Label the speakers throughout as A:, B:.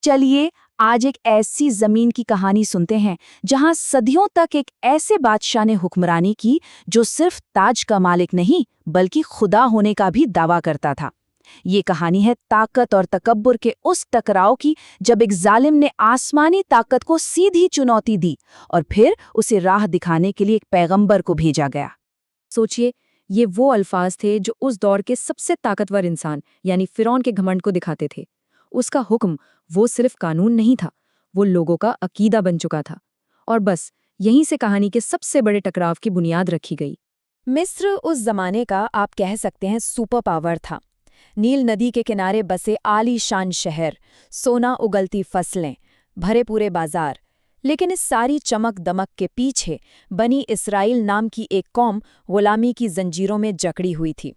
A: चलिए आज एक ऐसी जमीन की कहानी सुनते हैं जहां सदियों तक एक ऐसे बादशाह ने हुक्मरानी की जो सिर्फ ताज का मालिक नहीं बल्कि खुदा होने का भी दावा करता था। ये कहानी है ताकत और तकब्बुर के उस टकराव की जब एक जालिम ने आसमानी ताकत को सीधी चुनौती दी और फिर उसे राह दिखाने के लिए एक पैगंबर को भेजा गया।
B: सोचिए, ये वो अल्फाज थे जो उस दौर के सबसे ताकतवर इंसान यानी फिरौन के घमंड को दिखाते थे। उसका हुक्म वो सिर्फ कानून नहीं था, वो लोगों का अकीदा बन चुका था। और बस यहीं से कहानी के सबसे बड़े टकराव की बुनियाद रखी गई।
C: मिस्र उस जमाने का आप कह सकते हैं सुपर पावर था। नील नदी के किनारे बसे आलीशान शहर, सोना उगलती फसलें, भरे पूरे बाजार। लेकिन इस सारी चमक दमक के पीछे बनी इसराइल नाम की एक कौम गुलामी की जंजीरों में जकड़ी हुई थी।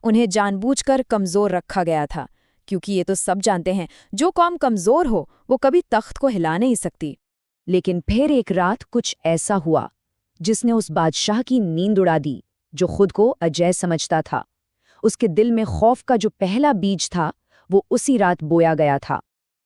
C: उन्हें जानबूझकर कमज़ोर रखा गया था, क्योंकि ये तो सब जानते हैं जो कौम कमज़ोर हो वो कभी तख्त को हिला नहीं सकती।
A: लेकिन फिर एक रात कुछ ऐसा हुआ जिसने उस बादशाह की नींद उड़ा दी जो खुद को अजय समझता था। उसके दिल में खौफ का जो पहला बीज था वो उसी रात बोया गया था।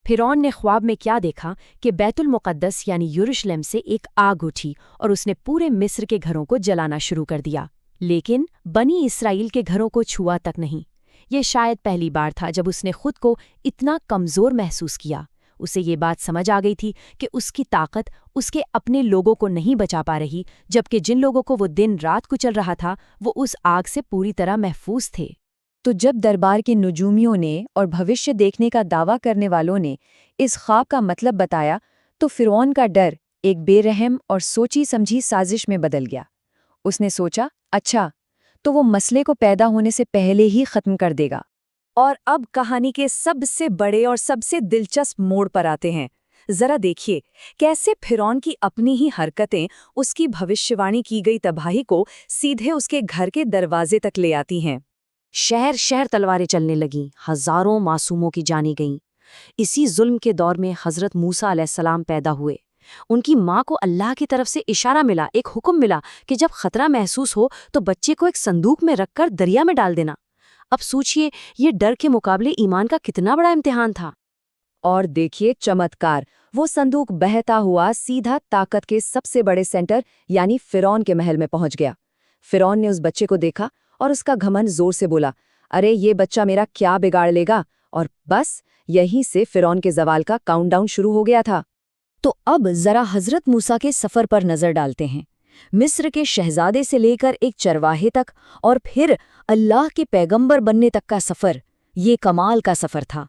D: फिरौन ने ख्वाब में क्या देखा कि बैतुल मुक़द्दस यानी यरूशलेम से एक आग उठी और उसने पूरे मिस्र के घरों को जलाना शुरू कर दिया, लेकिन बनी इसराइल के घरों को छुआ तक नहीं। ये शायद पहली बार था जब उसने खुद को इतना कमज़ोर महसूस किया। उसे ये बात समझ आ गई थी कि उसकी ताकत उसके अपने लोगों को नहीं बचा पा रही, जबकि जिन लोगों को वो दिन रात कुचल रहा था वो उस आग से पूरी तरह महफूज थे।
C: तो जब दरबार के नुजूमियों ने और भविष्य देखने का दावा करने वालों ने इस ख्वाब का मतलब बताया, तो फिरौन का डर एक बेरहम और सोची समझी साजिश में बदल गया। उसने सोचा, अच्छा तो वो मसले को पैदा होने से पहले ही खत्म कर देगा। और अब कहानी के सबसे बड़े और सबसे दिलचस्प मोड़ पर आते हैं। जरा देखिए कैसे फिरौन की अपनी ही हरकतें उसकी भविष्यवाणी की गई तबाही को सीधे उसके घर के दरवाजे तक ले आती हैं।
D: शहर शहर तलवारें चलने लगीं, हजारों मासूमों की जानी गईं। इसी जुल्म के दौर में हजरत मूसा अलैहिस्सलाम पैदा हुए। उनकी माँ को अल्लाह की तरफ से इशारा मिला, एक हुक्म मिला कि जब खतरा महसूस हो तो बच्चे को एक संदूक में रखकर दरिया में डाल देना। अब सोचिए, ये डर के मुकाबले ईमान का कितना बड़ा इम्तिहान था।
C: और देखिए चमत्कार, वो संदूक बहता हुआ सीधा ताकत के सबसे बड़े सेंटर यानी फिरौन के महल में पहुंच गया। फिरौन ने उस बच्चे को देखा और उसका घमंड जोर से बोला, अरे ये बच्चा मेरा क्या बिगाड़ लेगा। और बस यहीं से फिरौन के जवाल का काउंटडाउन शुरू हो गया था। तो अब जरा हजरत मूसा के सफर पर नजर डालते हैं। मिस्र के शहजादे से लेकर एक चरवाहे तक और फिर अल्लाह के पैगंबर बनने तक का सफर, ये कमाल का सफर था।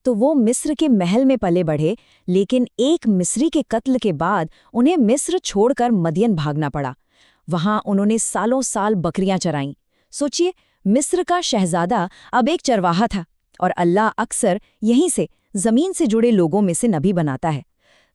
C: तो वो मिस्र के महल में पले बढ़े, लेकिन एक मिस्री के कत्ल के बाद उन्हें मिस्र छोड़कर मदियन भागना पड़ा। वहां उन्होंने सालों साल बकरियां चराईं। सोचिए, मिस्र का शहजादा अब एक चरवाहा था, और अल्लाह अक्सर यहीं से जमीन से जुड़े लोगों में से नबी बनाता है।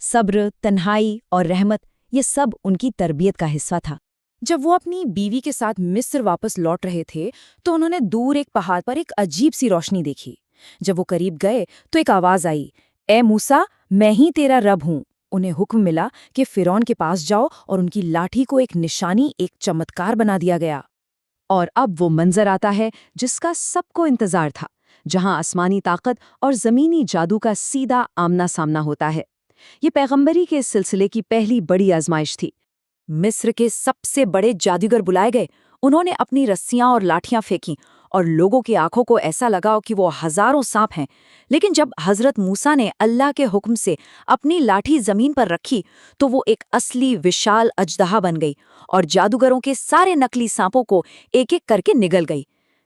C: सब्र, तन्हाई और रहमत, ये सब उनकी तरबियत का हिस्सा था।
B: जब वो अपनी बीवी के साथ मिस्र वापस लौट रहे थे तो उन्होंने दूर एक पहाड़ पर एक अजीब सी रोशनी देखी। जब वो करीब गए तो एक आवाज आई, ए मूसा, मैं ही तेरा रब हूँ। उन्हें हुक्म मिला कि फिरौन के पास जाओ और उनकी लाठी को एक निशानी, एक चमत्कार बना दिया गया।
C: और अब वो मंजर आता है जिसका सबको इंतजार था, जहां आसमानी ताकत और जमीनी जादू का सीधा आमना सामना होता है। ये पैगंबरी के सिलसिले की पहली बड़ी आजमाइश थी।
A: मिस्र के सबसे बड़े जादूगर बुलाए गए। उन्होंने अपनी रस्सियां और लाठियां फेंकी और लोगों की आंखों को ऐसा लगा कि वो हजारों सांप हैं। लेकिन जब हजरत मूसा ने अल्लाह के हुक्म से अपनी लाठी जमीन पर रखी तो वो एक असली विशाल अजदहा बन गई और जादूगरों के सारे नकली सांपों को एक एक करके निगल गई।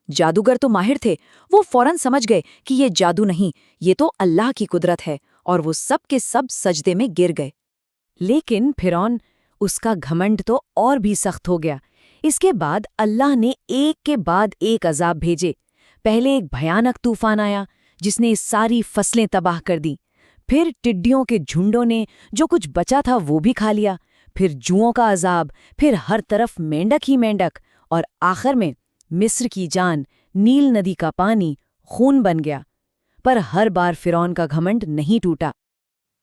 A: जादूगर तो माहिर थे, वो फौरन समझ गए कि ये जादू नहीं, ये तो अल्लाह की कुदरत है, और वो सब के सब सजदे में गिर गए।
C: लेकिन फिरौन, उसका घमंड तो और भी सख्त हो गया। इसके बाद अल्लाह ने एक के बाद एक अजाब भेजे। पहले एक भयानक तूफान आया जिसने सारी फसलें तबाह कर दी। फिर टिड्डियों के झुंडों ने जो कुछ बचा था वो भी खा लिया। फिर जुओं का अजाब, फिर हर तरफ मेंढक ही मेंढक, और आखिर में मिस्र की जान, नील नदी का पानी खून बन गया। पर हर बार फिरौन का घमंड नहीं टूटा।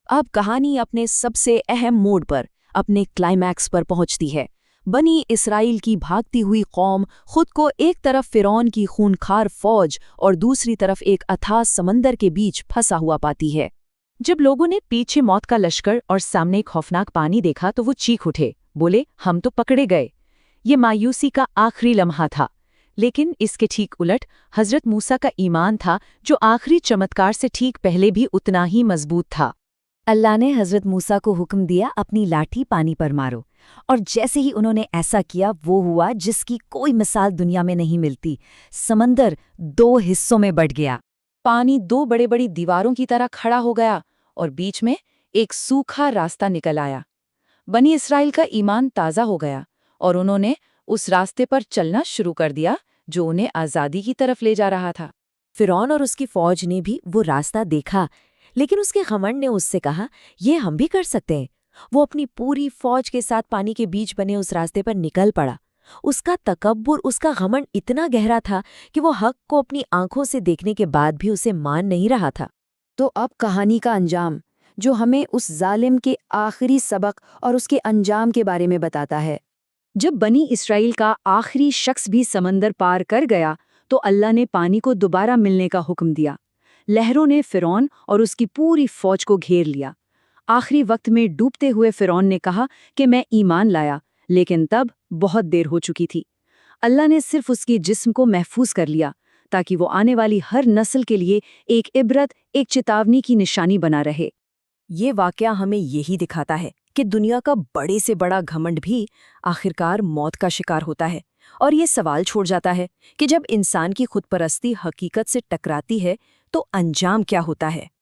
C: अब कहानी अपने सबसे अहम मोड़ पर, अपने क्लाइमैक्स पर पहुंचती है। बनी इसराइल की भागती हुई कौम खुद को एक तरफ फिरौन की खूनखार फौज और दूसरी तरफ एक अथाह समंदर के बीच फंसा हुआ पाती है।
B: जब लोगों ने पीछे मौत का लश्कर और सामने एक खौफनाक पानी देखा तो वो चीख उठे, बोले हम तो पकड़े गए। ये मायूसी का आखिरी लम्हा था। लेकिन इसके ठीक उलट हजरत मूसा का ईमान था, जो आखिरी चमत्कार से ठीक पहले भी उतना ही मजबूत था।
A: अल्लाह ने हजरत मूसा को हुक्म दिया, अपनी लाठी पानी पर मारो। और जैसे ही उन्होंने ऐसा किया, वो हुआ जिसकी कोई मिसाल दुनिया में नहीं मिलती। समंदर 2 हिस्सों में बंट गया।
B: पानी 2 बड़ी बड़ी दीवारों की तरह खड़ा हो गया और बीच में एक सूखा रास्ता निकल आया। बनी इसराइल का ईमान ताज़ा हो गया और उन्होंने उस रास्ते पर चलना शुरू कर दिया जो उन्हें आज़ादी की तरफ ले जा रहा था।
D: फिरौन और उसकी फौज ने भी वो रास्ता देखा, लेकिन उसके घमंड ने उससे कहा, ये हम भी कर सकते हैं। वो अपनी पूरी फौज के साथ पानी के बीच बने उस रास्ते पर निकल पड़ा। उसका तकब्बुर, उसका घमंड इतना गहरा था कि वो हक को अपनी आंखों से देखने के बाद भी उसे मान नहीं रहा था।
C: तो अब कहानी का अंजाम, जो हमें उस जालिम के आखिरी सबक और उसके अंजाम के बारे में बताता है।
A: जब बनी इसराइल का आखिरी शख्स भी समंदर पार कर गया, तो अल्लाह ने पानी को दोबारा मिलने का हुक्म दिया। लहरों ने फिरौन और उसकी पूरी फौज को घेर लिया। आखिरी वक्त में डूबते हुए फिरौन ने कहा कि मैं ईमान लाया, लेकिन तब बहुत देर हो चुकी थी। अल्लाह ने सिर्फ उसकी जिस्म को महफूज कर लिया, ताकि वो आने वाली हर नस्ल के लिए एक इबरत, एक चेतावनी की निशानी बना रहे।
D: ये वाकया हमें यही दिखाता है कि दुनिया का बड़े से बड़ा घमंड भी आखिरकार मौत का शिकार होता है। और ये सवाल छोड़ जाता है कि जब इंसान की खुदपरस्ती हकीकत से टकराती है तो अंजाम क्या होता है।